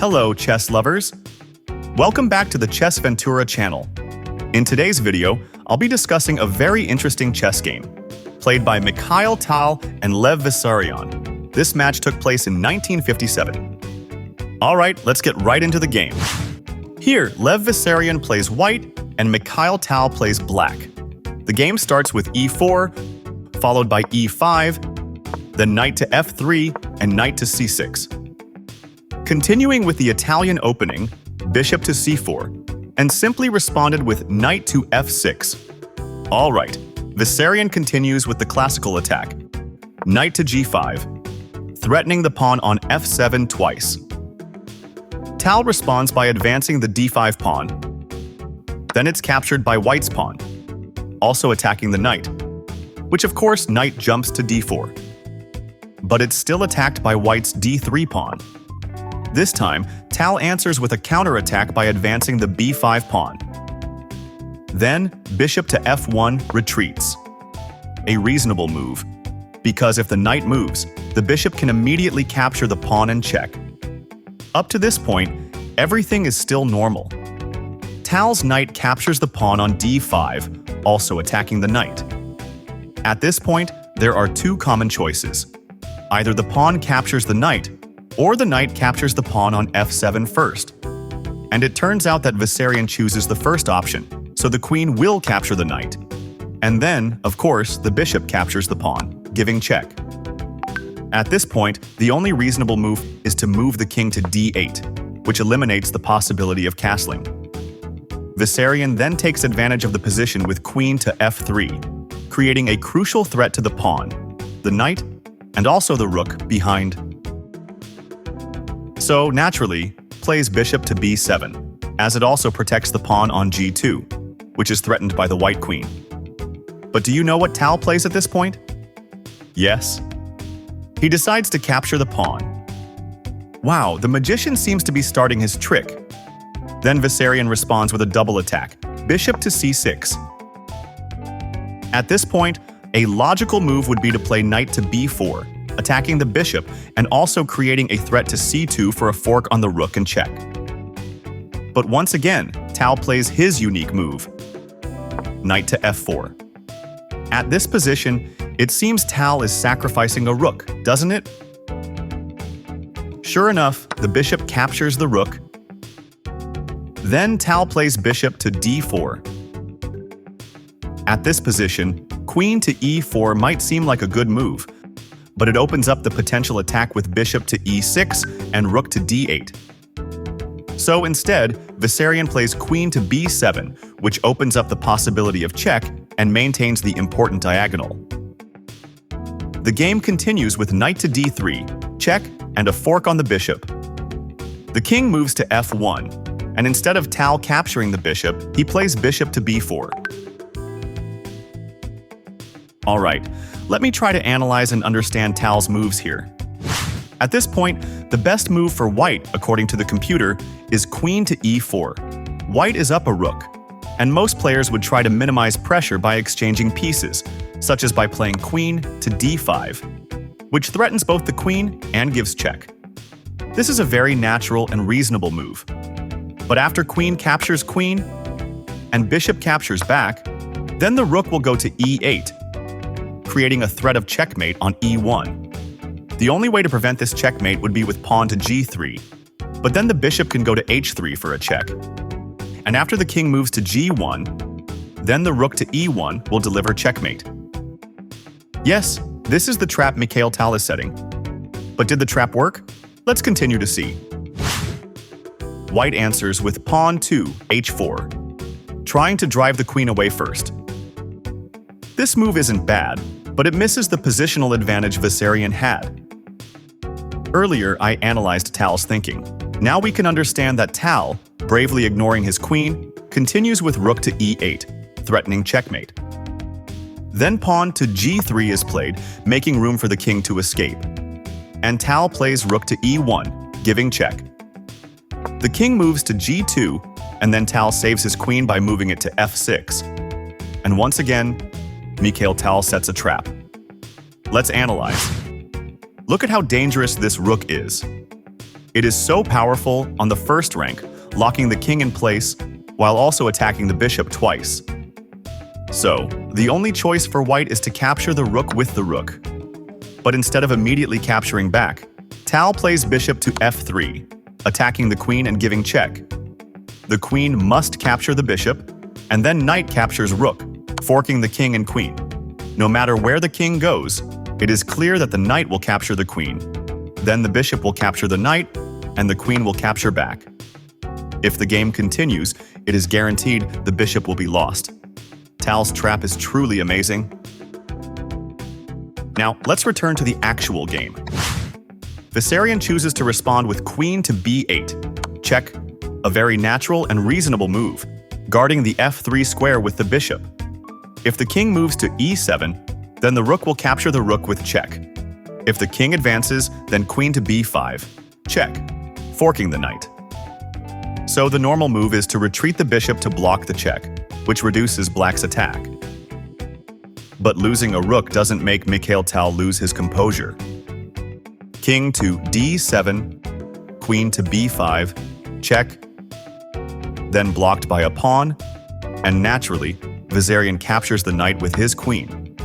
Hello, chess lovers! Welcome back to the Chessventura channel. In today's video, I'll be discussing a very interesting chess game, played by Mikhail and Lev Vissarion. This match took place in 1957. Alright, let's get right into the game. Here, Lev Vissarion plays white and Mikhail plays black. The game starts with e4, followed by e5, then knight to f3 and knight to c6. Continuing with the Italian opening, bishop to c4, and simply responded with knight to f6. Alright, Vissarion continues with the classical attack, knight to g5, threatening the pawn on f7 twice. Tal responds by advancing the d5 pawn. Then it's captured by white's pawn, also attacking the knight, which of course knight jumps to d4. But it's still attacked by white's d3 pawn. This time, Tal answers with a counterattack by advancing the b5 pawn. Then, bishop to f1 retreats. A reasonable move, because if the knight moves, the bishop can immediately capture the pawn and check. Up to this point, everything is still normal. Tal's knight captures the pawn on d5, also attacking the knight. At this point, there are two common choices. Either the pawn captures the knight, or the knight captures the pawn on f7 first. And it turns out that Vissarion chooses the first option, so the queen will capture the knight. And then, of course, the bishop captures the pawn, giving check. At this point, the only reasonable move is to move the king to d8, which eliminates the possibility of castling. Vissarion then takes advantage of the position with queen to f3, creating a crucial threat to the pawn, the knight, and also the rook behind. So, naturally, plays bishop to b7, as it also protects the pawn on g2, which is threatened by the white queen. But do you know what Tal plays at this point? Yes. He decides to capture the pawn. Wow, the magician seems to be starting his trick. Then Vissarion responds with a double attack, bishop to c6. At this point, a logical move would be to play knight to b4, attacking the bishop and also creating a threat to c2 for a fork on the rook and check. But once again, Tal plays his unique move, knight to f4. At this position, it seems Tal is sacrificing a rook, doesn't it? Sure enough, the bishop captures the rook. Then Tal plays bishop to d4. At this position, queen to e4 might seem like a good move, but it opens up the potential attack with bishop to e6 and rook to d8. So instead, Vissarion plays queen to b7, which opens up the possibility of check and maintains the important diagonal. The game continues with knight to d3, check, and a fork on the bishop. The king moves to f1, and instead of Tal capturing the bishop, he plays bishop to b4. Alright, let me try to analyze and understand Tal's moves here. At this point, the best move for white, according to the computer, is queen to e4. White is up a rook, and most players would try to minimize pressure by exchanging pieces, such as by playing queen to d5, which threatens both the queen and gives check. This is a very natural and reasonable move. But after queen captures queen, and bishop captures back, then the rook will go to e8, creating a threat of checkmate on e1. The only way to prevent this checkmate would be with pawn to g3, but then the bishop can go to h3 for a check. And after the king moves to g1, then the rook to e1 will deliver checkmate. Yes, this is the trap Mikhail is setting. But did the trap work? Let's continue to see. White answers with pawn to h4, trying to drive the queen away first. This move isn't bad, but it misses the positional advantage Vissarion had. Earlier, I analyzed Tal's thinking. Now we can understand that Tal, bravely ignoring his queen, continues with rook to e8, threatening checkmate. Then pawn to g3 is played, making room for the king to escape. And Tal plays rook to e1, giving check. The king moves to g2, and then Tal saves his queen by moving it to f6. And once again, Mikhail sets a trap. Let's analyze. Look at how dangerous this rook is. It is so powerful on the first rank, locking the king in place while also attacking the bishop twice. So, the only choice for white is to capture the rook with the rook. But instead of immediately capturing back, Tal plays bishop to f3, attacking the queen and giving check. The queen must capture the bishop, and then knight captures rook, forking the king and queen. No matter where the king goes, it is clear that the knight will capture the queen. Then the bishop will capture the knight, and the queen will capture back. If the game continues, it is guaranteed the bishop will be lost. Tal's trap is truly amazing. Now, let's return to the actual game. Vissarion chooses to respond with queen to b8. Check, a very natural and reasonable move, guarding the f3 square with the bishop. If the king moves to e7, then the rook will capture the rook with check. If the king advances, then queen to b5. Check, forking the knight. So the normal move is to retreat the bishop to block the check, which reduces black's attack. But losing a rook doesn't make Mikhail Tal lose his composure. King to d7, queen to b5, check, then blocked by a pawn, and naturally, Vissarion captures the knight with his queen.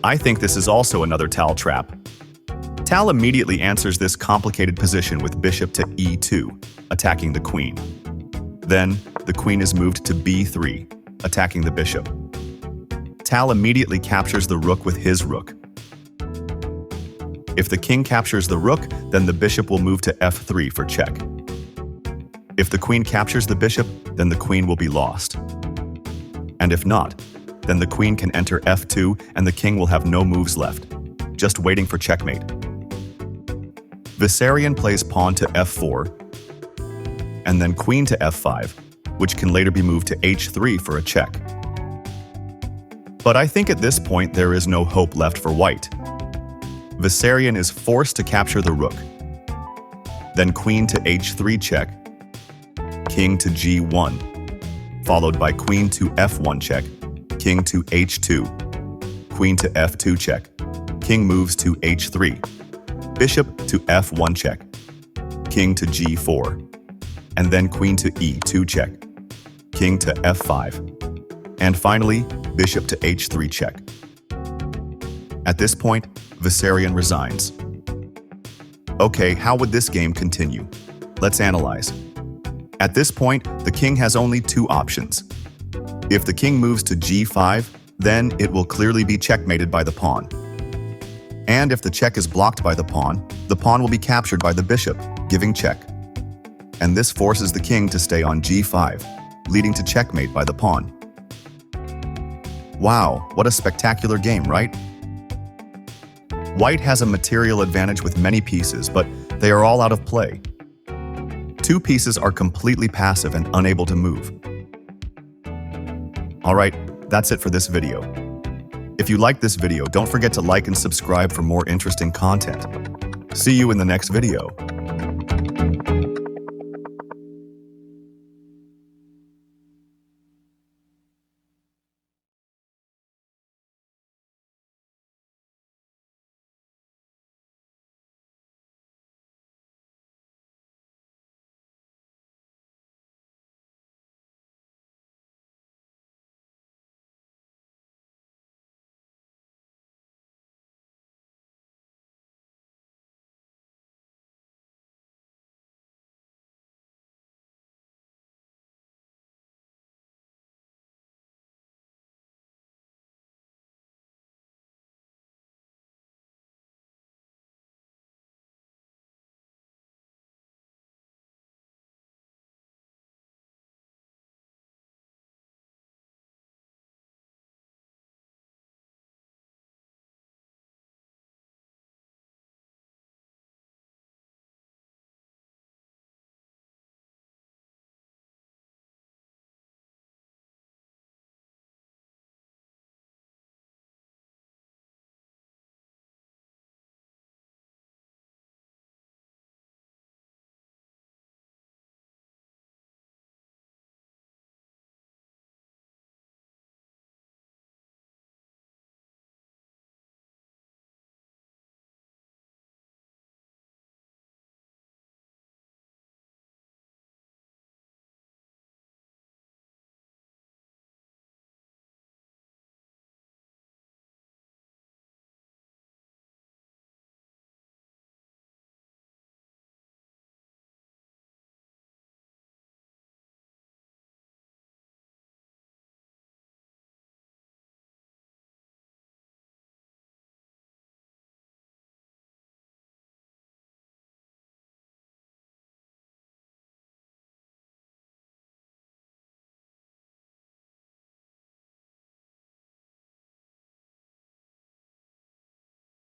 I think this is also another Tal trap. Tal immediately answers this complicated position with bishop to e2, attacking the queen. Then, the queen is moved to b3, attacking the bishop. Tal immediately captures the rook with his rook. If the king captures the rook, then the bishop will move to f3 for check. If the queen captures the bishop, then the queen will be lost. And if not, then the queen can enter f2 and the king will have no moves left, just waiting for checkmate. Vissarion plays pawn to f4, and then queen to f5, which can later be moved to h3 for a check. But I think at this point there is no hope left for white. Vissarion is forced to capture the rook. Then queen to h3 check, king to g1, followed by queen to f1 check, king to h2, queen to f2 check, king moves to h3, bishop to f1 check, king to g4, and then queen to e2 check, king to f5, and finally, bishop to h3 check. At this point, Vissarion resigns. Okay, how would this game continue? Let's analyze. At this point, the king has only two options. If the king moves to g5, then it will clearly be checkmated by the pawn. And if the check is blocked by the pawn will be captured by the bishop, giving check. And this forces the king to stay on g5, leading to checkmate by the pawn. Wow, what a spectacular game, right? White has a material advantage with many pieces, but they are all out of play. Two pieces are completely passive and unable to move. Alright, that's it for this video. If you liked this video, don't forget to like and subscribe for more interesting content. See you in the next video.